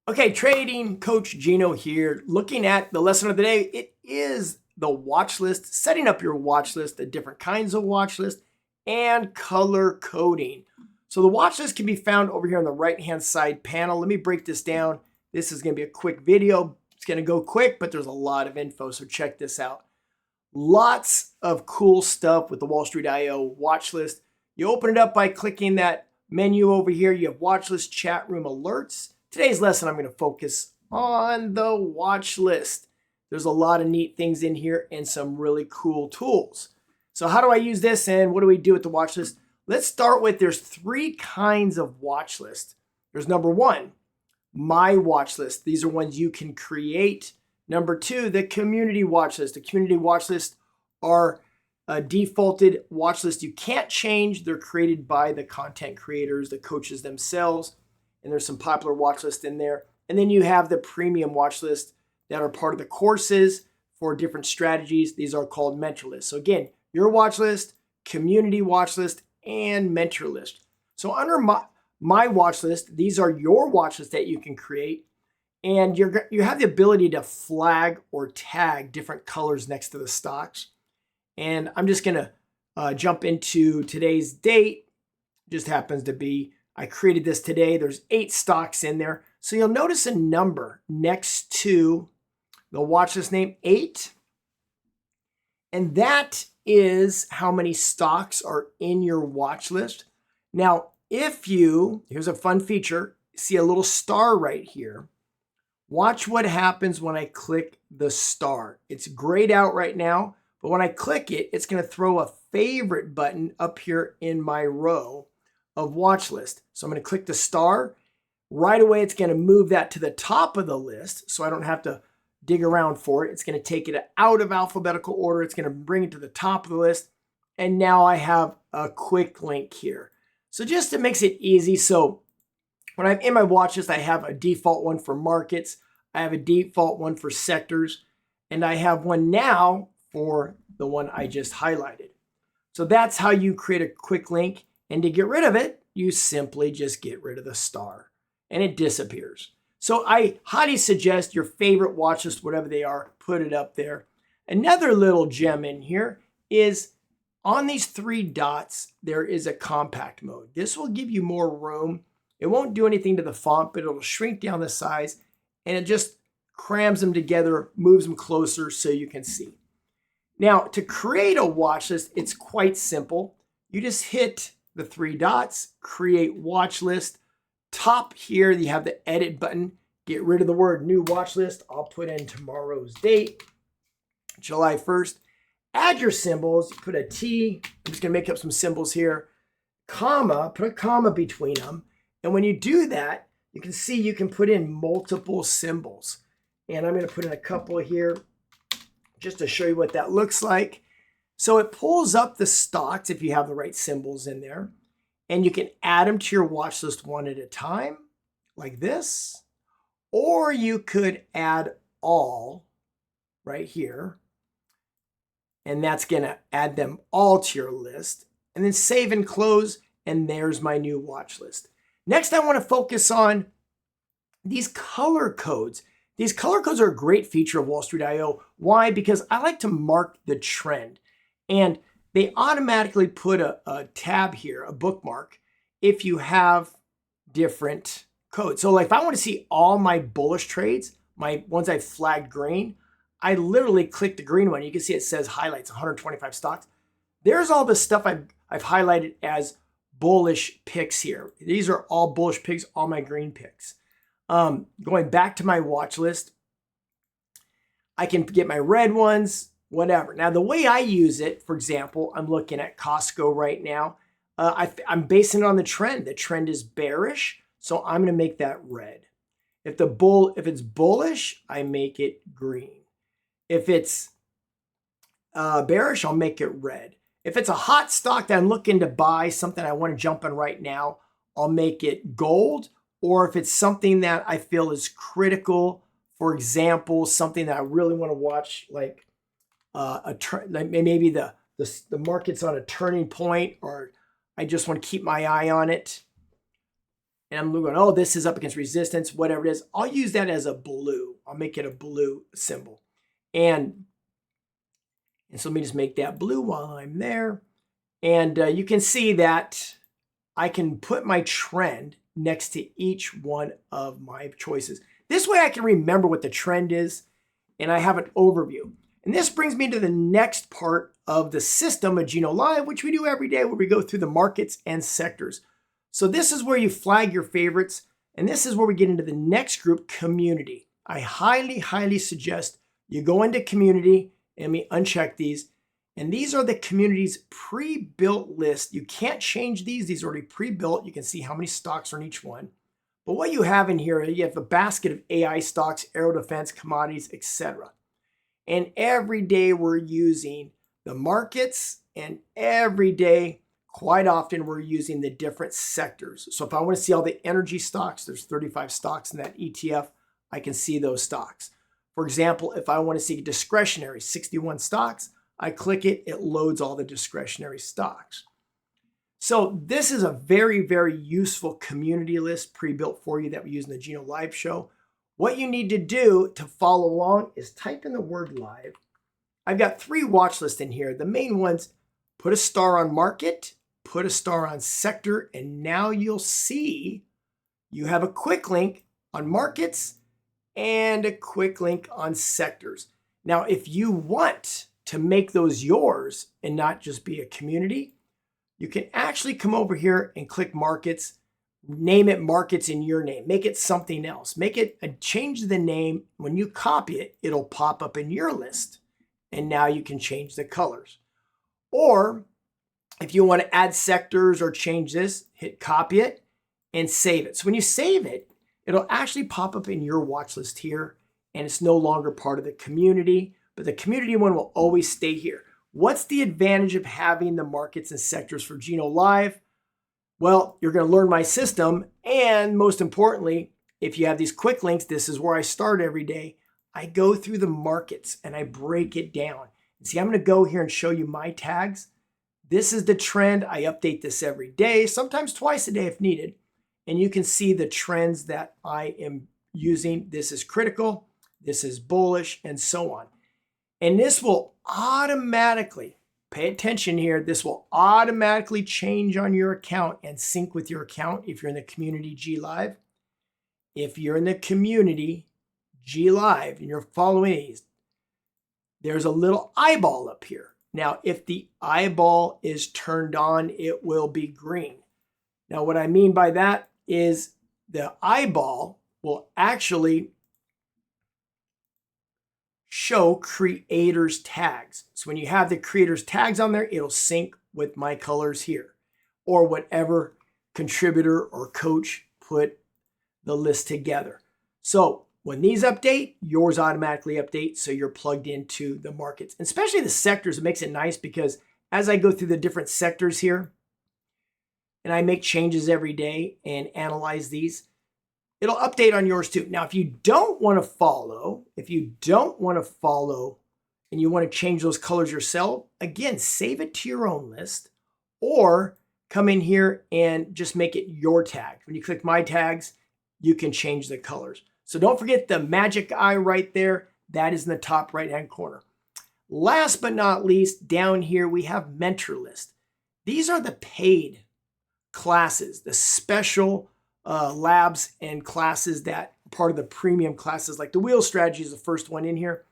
Okay, trading coach Gino here. Looking at the lesson of the day, it is the watch list, setting up your watch list, the different kinds of watch list, and color coding. So the watch list can be found over here on the right-hand side panel. Let me break this down. This is going to be a quick video. It's going to go quick, but there's a lot of info, so check this out. Lots of cool stuff with the WallStreet.io watch list. You open it up by clicking that menu over here. You have watch list, chat room, alerts. Today's lesson, I'm going to focus on the watch list. There's a lot of neat things in here and some really cool tools. So how do I use this and what do we do with the watch list? Let's start with there's three kinds of watch list. There's number one, my watch list. These are ones you can create. Number two, the community watch list. The community watch list are a defaulted watch list you can't change. They're created by the content creators, the coaches themselves. And there's some popular watch lists in there. And then you have the premium watch list that are part of the courses for different strategies. These are called mentor lists. So again, your watch list, community watch list, and mentor list. So under my watch list, these are your watch lists that you can create. And you have the ability to flag or tag different colors next to the stocks. And I'm just going to jump into today's date. Just happens to be I created this today. There's 8 stocks in there. So you'll notice a number next to the watch list name, 8. And that is how many stocks are in your watch list. Now, here's a fun feature, see a little star right here. Watch what happens when I click the star. It's grayed out right now, but when I click it, it's going to throw a favorite button up here in my row of watch list. So I'm going to click the star. Right away, it's going to move that to the top of the list so I don't have to dig around for it. It's going to take it out of alphabetical order. It's going to bring it to the top of the list. And now I have a quick link here. So just it makes it easy. So when I'm in my watch list, I have a default one for markets. I have a default one for sectors. And I have one now for the one I just highlighted. So that's how you create a quick link. And to get rid of it, you simply just get rid of the star and it disappears. So I highly suggest your favorite watch list, whatever they are, put it up there. Another little gem in here is on these 3 dots, there is a compact mode. This will give you more room. It won't do anything to the font, but it'll shrink down the size and it just crams them together, moves them closer so you can see. Now, to create a watch list, it's quite simple. You just hit the 3 dots, create watch list. Top here, you have the edit button. Get rid of the word new watch list. I'll put in tomorrow's date, July 1st. Add your symbols, put a T. I'm just gonna make up some symbols here. Comma, put a comma between them. And when you do that, you can see you can put in multiple symbols. And I'm gonna put in a couple here just to show you what that looks like. So it pulls up the stocks if you have the right symbols in there, and you can add them to your watch list one at a time, like this, or you could add all right here, and that's going to add them all to your list, and then save and close, and there's my new watch list. Next, I want to focus on these color codes. These color codes are a great feature of WallStreet.io. Why? Because I like to mark the trend. And they automatically put a tab here, a bookmark, if you have different codes. So like if I want to see all my bullish trades, my ones I've flagged green, I literally click the green one. You can see it says highlights, 125 stocks. There's all the stuff I've highlighted as bullish picks here. These are all bullish picks, all my green picks. Going back to my watch list, I can get my red ones, whatever. Now, the way I use it, for example, I'm looking at Costco right now. I'm basing it on the trend. The trend is bearish, so I'm going to make that red. If it's bullish, I make it green. If it's bearish, I'll make it red. If it's a hot stock that I'm looking to buy, something I want to jump in right now, I'll make it gold. Or if it's something that I feel is critical, for example, something that I really want to watch, like maybe the market's on a turning point, or I just want to keep my eye on it. and I'm going, oh, this is up against resistance, whatever it is, I'll use that as a blue. I'll make it a blue symbol. And so let me just make that blue while I'm there. And you can see that I can put my trend next to each one of my choices. This way I can remember what the trend is, and I have an overview. And this brings me to the next part of the system of Geno Live, which we do every day, where we go through the markets and sectors. So this is where you flag your favorites, and this is where we get into the next group, community. I highly, highly suggest you go into community, and let me uncheck these. And these are the community's pre-built list. You can't change these. These are already pre-built. You can see how many stocks are in each one. But what you have in here, you have a basket of AI stocks, aero defense, commodities, etc. And every day we're using the markets, and every day, quite often, we're using the different sectors. So if I want to see all the energy stocks, there's 35 stocks in that ETF, I can see those stocks. For example, if I want to see discretionary, 61 stocks, I click it, it loads all the discretionary stocks. So this is a very, very useful community list pre-built for you that we use in the Geno Live show. What you need to do to follow along is type in the word live. I've got 3 watch lists in here. The main ones, put a star on market, put a star on sector, and now you'll see you have a quick link on markets and a quick link on sectors. Now, if you want to make those yours and not just be a community, you can actually come over here and click markets, name it markets in your name, make it something else, change the name. When you copy it, it'll pop up in your list. And now you can change the colors. Or if you want to add sectors or change this, hit copy it and save it. So when you save it, it'll actually pop up in your watch list here, and it's no longer part of the community, but the community one will always stay here. What's the advantage of having the markets and sectors for Geno Live? Well, you're going to learn my system, and most importantly, if you have these quick links, this is where I start every day. I go through the markets and I break it down. See, I'm going to go here and show you my tags. This is the trend. I update this every day, sometimes twice a day if needed. And you can see the trends that I am using. This is critical, this is bullish, and so on. And this will automatically, pay attention here, this will automatically change on your account and sync with your account if you're in the community G Live. If you're in the community G Live and you're following these, there's a little eyeball up here. Now, if the eyeball is turned on, it will be green. Now, what I mean by that is the eyeball will actually show creators tags. So when you have the creators tags on there, it'll sync with my colors here, or whatever contributor or coach put the list together. So when these update, yours automatically update, so you're plugged into the markets. And especially the sectors, it makes it nice because as I go through the different sectors here, and I make changes every day and analyze these, it'll update on yours too. Now, if you don't want to follow, and you want to change those colors yourself, again, save it to your own list, or come in here and just make it your tag. When you click my tags, you can change the colors. So don't forget the magic eye right there. That is in the top right-hand corner. Last but not least, down here, we have mentor list. These are the paid classes, the special labs and classes that are part of the premium classes, like the wheel strategy is the first one in here.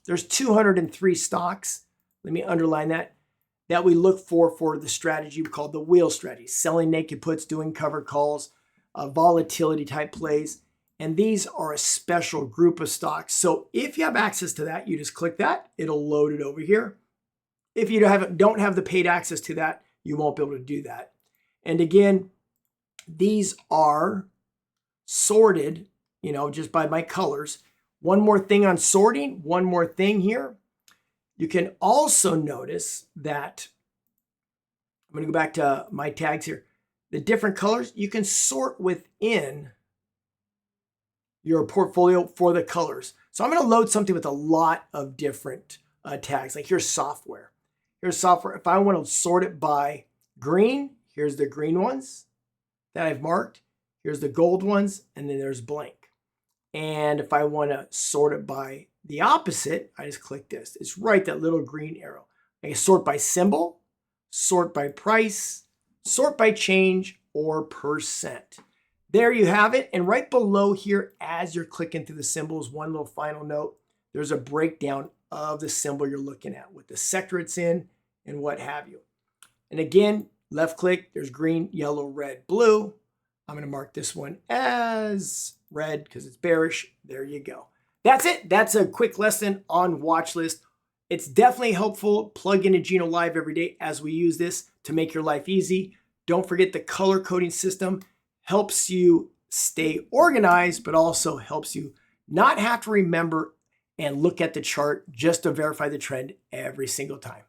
There's 203 stocks. Let me underline that we look for the strategy called the wheel strategy, selling naked puts, doing covered calls, volatility type plays. And these are a special group of stocks. So if you have access to that, you just click that, it'll load it over here. If you don't have the paid access to that, you won't be able to do that. And again, these are sorted, just by my colors. One more thing on sorting, one more thing here. You can also notice that, I'm going to go back to my tags here. The different colors, you can sort within your portfolio for the colors. So I'm going to load something with a lot of different tags. Like here's software. If I want to sort it by green, here's the green ones that I've marked. Here's the gold ones, and then there's blank. And if I want to sort it by the opposite, I just click this. It's right, that little green arrow. I can sort by symbol, sort by price, sort by change, or percent. There you have it. And right below here, as you're clicking through the symbols, one little final note, there's a breakdown of the symbol you're looking at, what the sector it's in, and what have you. And again, left click, there's green, yellow, red, blue. I'm going to mark this one as red because it's bearish. There you go. That's it. That's a quick lesson on Watchlist. It's definitely helpful. Plug into Gino Live every day as we use this to make your life easy. Don't forget the color coding system helps you stay organized, but also helps you not have to remember and look at the chart just to verify the trend every single time.